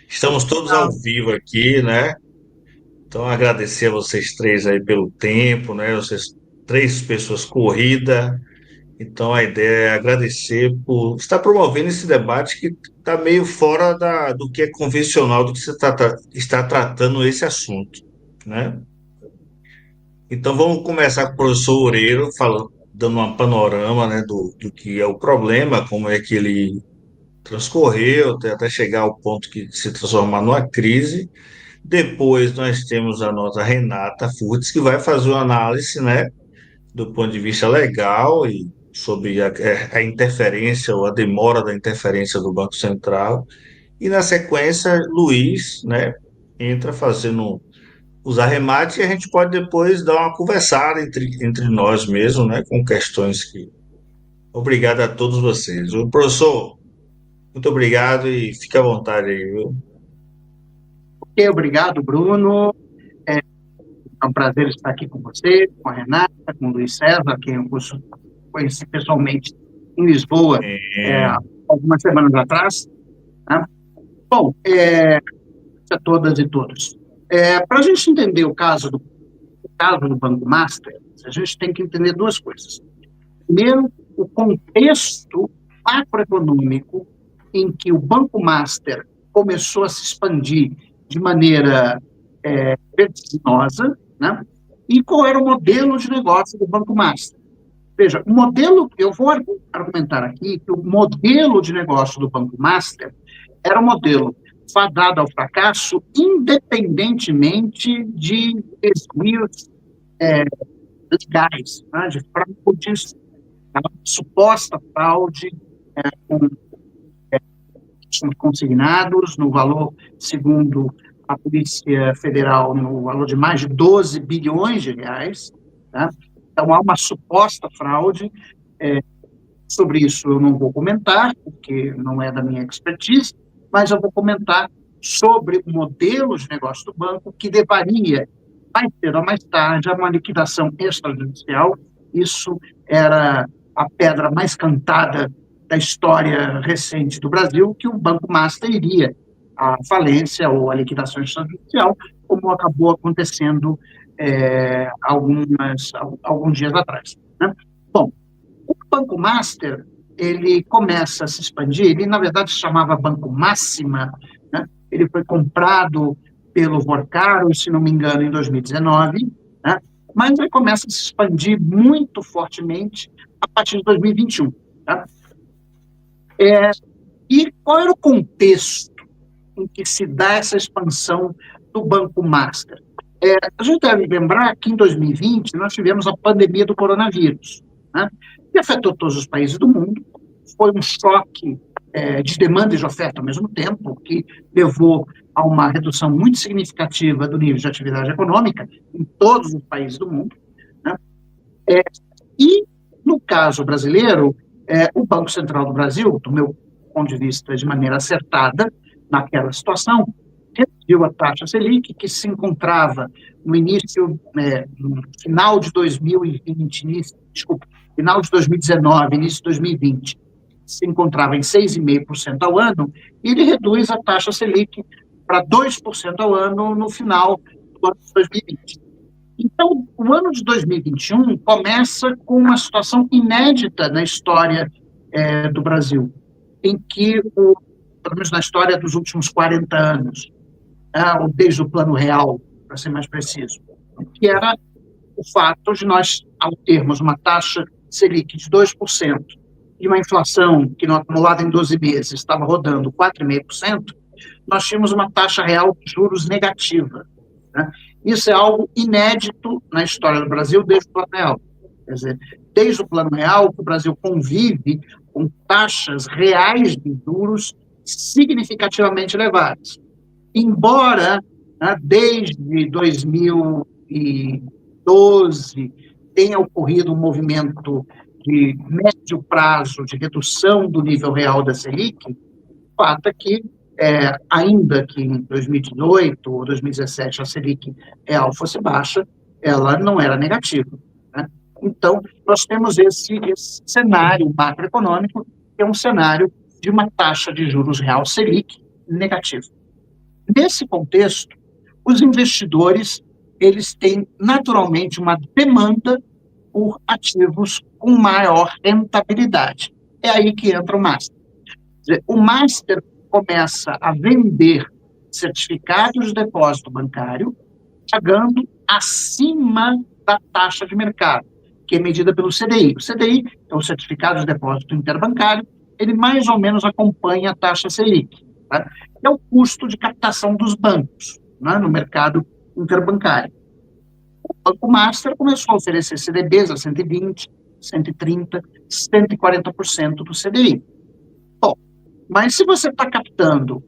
Estamos todos ao vivo aqui, né? Então, agradecer a vocês três aí pelo tempo, né? Vocês três pessoas corrida. Então, a ideia é agradecer por estar promovendo esse debate que está meio fora do que é convencional, do que você está tratando esse assunto, né? Então, vamos começar com o professor Oreiro, falando, dando um panorama, né, do que é o problema, como é que ele transcorreu até chegar ao ponto que se transformar numa crise. Depois nós temos a nossa Renata Furtes, que vai fazer uma análise, né, do ponto de vista legal e sobre a interferência ou a demora da interferência do Banco Central. E na sequência, Luiz, né, entra fazendo os arremates e a gente pode depois dar uma conversada entre nós mesmos, né, com questões que. Obrigado a todos vocês. O professor, muito obrigado e fique à vontade aí, viu? Ok, obrigado, Bruno. É um prazer estar aqui com você, com a Renata, com o Luiz César, quem eu conheci pessoalmente em Lisboa É, algumas semanas atrás. Né? Bom, a todas e todos. Para a gente entender o caso do Banco Master, a gente tem que entender duas coisas. Primeiro, o contexto macroeconômico em que o Banco Master começou a se expandir de maneira vertiginosa, né? E qual era o modelo de negócio do Banco Master. Veja, eu vou argumentar aqui que o modelo de negócio do Banco Master era um modelo fadado ao fracasso, independentemente de desvios legais, né, de fraudes, suposta fraude com consignados no valor, segundo a Polícia Federal, no valor de mais de 12 bilhões de reais. Tá? Então, há uma suposta fraude. Sobre isso eu não vou comentar, porque não é da minha expertise, mas eu vou comentar sobre o modelo de negócio do banco, que levaria, mais cedo ou mais tarde, a uma liquidação extrajudicial. Isso era a pedra mais cantada da história recente do Brasil, que o Banco Master iria à falência ou à liquidação extrajudicial, como acabou acontecendo alguns dias atrás. Né? Bom, o Banco Master, ele começa a se expandir, ele na verdade se chamava Banco Máxima, né? Ele foi comprado pelo Vorkaro, se não me engano, em 2019, né? Mas ele começa a se expandir muito fortemente a partir de 2021. Tá? E qual era o contexto em que se dá essa expansão do Banco Master? A gente deve lembrar que em 2020 nós tivemos a pandemia do coronavírus, né, que afetou todos os países do mundo. Foi um choque de demanda e de oferta ao mesmo tempo, que levou a uma redução muito significativa do nível de atividade econômica em todos os países do mundo. Né? E, no caso brasileiro, o Banco Central do Brasil, do meu ponto de vista, de maneira acertada, naquela situação, reduziu a taxa Selic, que se encontrava no início, no final de 2020, final de 2019, início de 2020, se encontrava em 6,5% ao ano, e ele reduz a taxa Selic para 2% ao ano no final do ano de 2020. Então, o ano de 2021 começa com uma situação inédita na história do Brasil, em que, pelo menos na história dos últimos 40 anos, ou desde o Plano Real, para ser mais preciso, que era o fato de nós, ao termos uma taxa Selic de 2% e uma inflação que, no acumulado em 12 meses, estava rodando 4,5%, nós tínhamos uma taxa real de juros negativa. Né? Isso é algo inédito na história do Brasil desde o Plano Real. Quer dizer, desde o Plano Real, o Brasil convive com taxas reais de juros significativamente elevadas. Embora, né, desde 2012 tenha ocorrido um movimento de médio prazo de redução do nível real da Selic, o fato é que, ainda que em 2018 ou 2017 a Selic real fosse baixa, ela não era negativa. Né? Então, nós temos esse cenário macroeconômico, que é um cenário de uma taxa de juros real Selic negativa. Nesse contexto, os investidores eles têm naturalmente uma demanda por ativos com maior rentabilidade. É aí que entra o Master. O Master começa a vender certificados de depósito bancário pagando acima da taxa de mercado, que é medida pelo CDI. O CDI, é o Certificado de Depósito Interbancário, ele mais ou menos acompanha a taxa Selic. Tá? É o custo de captação dos bancos, né, no mercado interbancário. O Banco Master começou a oferecer CDBs a 120, 130, 140% do CDI. Bom, mas se você está captando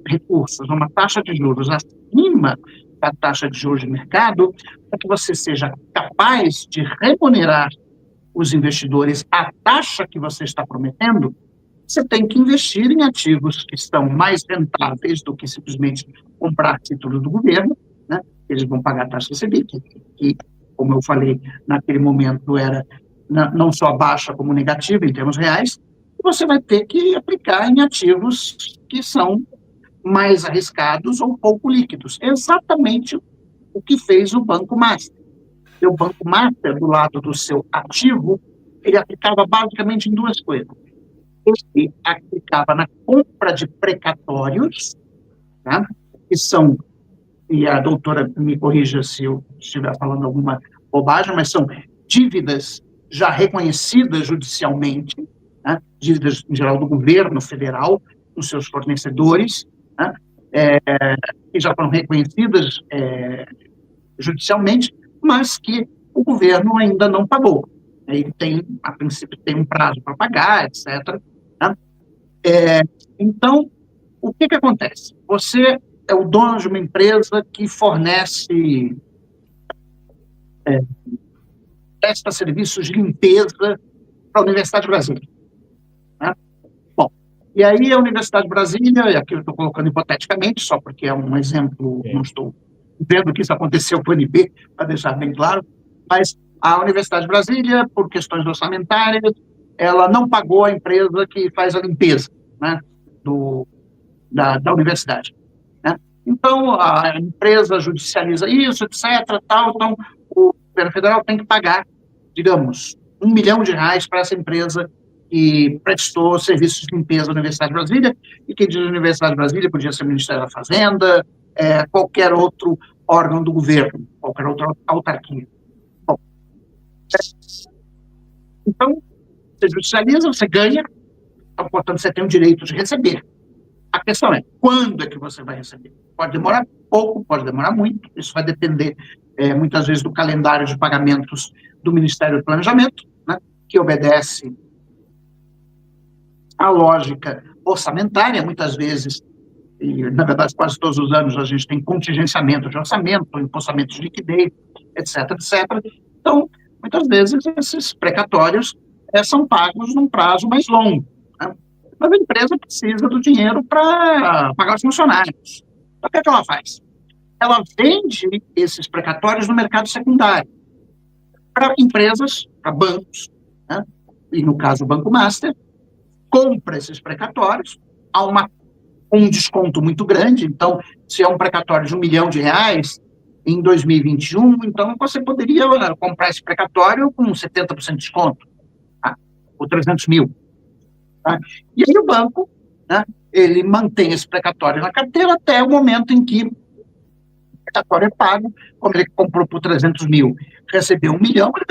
recursos, uma taxa de juros acima da taxa de juros de mercado, para que você seja capaz de remunerar os investidores à taxa que você está prometendo, você tem que investir em ativos que estão mais rentáveis do que simplesmente comprar títulos do governo, né? Eles vão pagar a taxa Selic, que, como eu falei, naquele momento era não só baixa como negativa em termos reais, e você vai ter que aplicar em ativos que são mais arriscados ou pouco líquidos. É exatamente o que fez o Banco Master. O Banco Master, do lado do seu ativo, ele aplicava basicamente em duas coisas. Ele aplicava na compra de precatórios, tá? Que são, e a doutora me corrija se eu estiver falando alguma bobagem, mas são dívidas já reconhecidas judicialmente, né? Dívidas, em geral, do governo federal, dos seus fornecedores, né? Que já foram reconhecidas judicialmente, mas que o governo ainda não pagou. Ele tem, a princípio, tem um prazo para pagar, etc. Né? Então, o que acontece? Você é o dono de uma empresa que fornece presta serviços de limpeza para a Universidade de Brasília. Né? Bom, e aí a Universidade de Brasília, e aqui eu estou colocando hipoteticamente, só porque é um exemplo, não estou vendo que isso aconteceu com o UNB, para deixar bem claro, mas a Universidade de Brasília, por questões orçamentárias, ela não pagou a empresa que faz a limpeza, né, da universidade. Né? Então, a empresa judicializa isso, etc. Tal, então, o governo federal tem que pagar, digamos, R$ 1 milhão para essa empresa que prestou serviços de limpeza na Universidade de Brasília, e quem diz Universidade de Brasília podia ser o Ministério da Fazenda, qualquer outro órgão do governo, qualquer outra autarquia. Bom, então, você judicializa, você ganha, então, portanto, você tem o direito de receber. A questão é, quando é que você vai receber? Pode demorar pouco, pode demorar muito, isso vai depender, muitas vezes, do calendário de pagamentos do Ministério do Planejamento, né, que obedece à lógica orçamentária, muitas vezes, e, na verdade, quase todos os anos a gente tem contingenciamento de orçamento, empossamento de liquidez, etc., etc. Então, muitas vezes, esses precatórios são pagos num prazo mais longo, né? Mas a empresa precisa do dinheiro para pagar os funcionários. Então, o que é que ela faz? Ela vende esses precatórios no mercado secundário para empresas, para bancos, né? E no caso o Banco Master, compra esses precatórios a um desconto muito grande. Então, se é um precatório de R$ 1 milhão em 2021, então você poderia comprar esse precatório com 70% de desconto, tá? Ou 300 mil. Tá? E aí o banco, né, ele mantém esse precatório na carteira até o momento em que o precatório é pago. Como ele comprou por 300 mil, recebeu 1 milhão, ele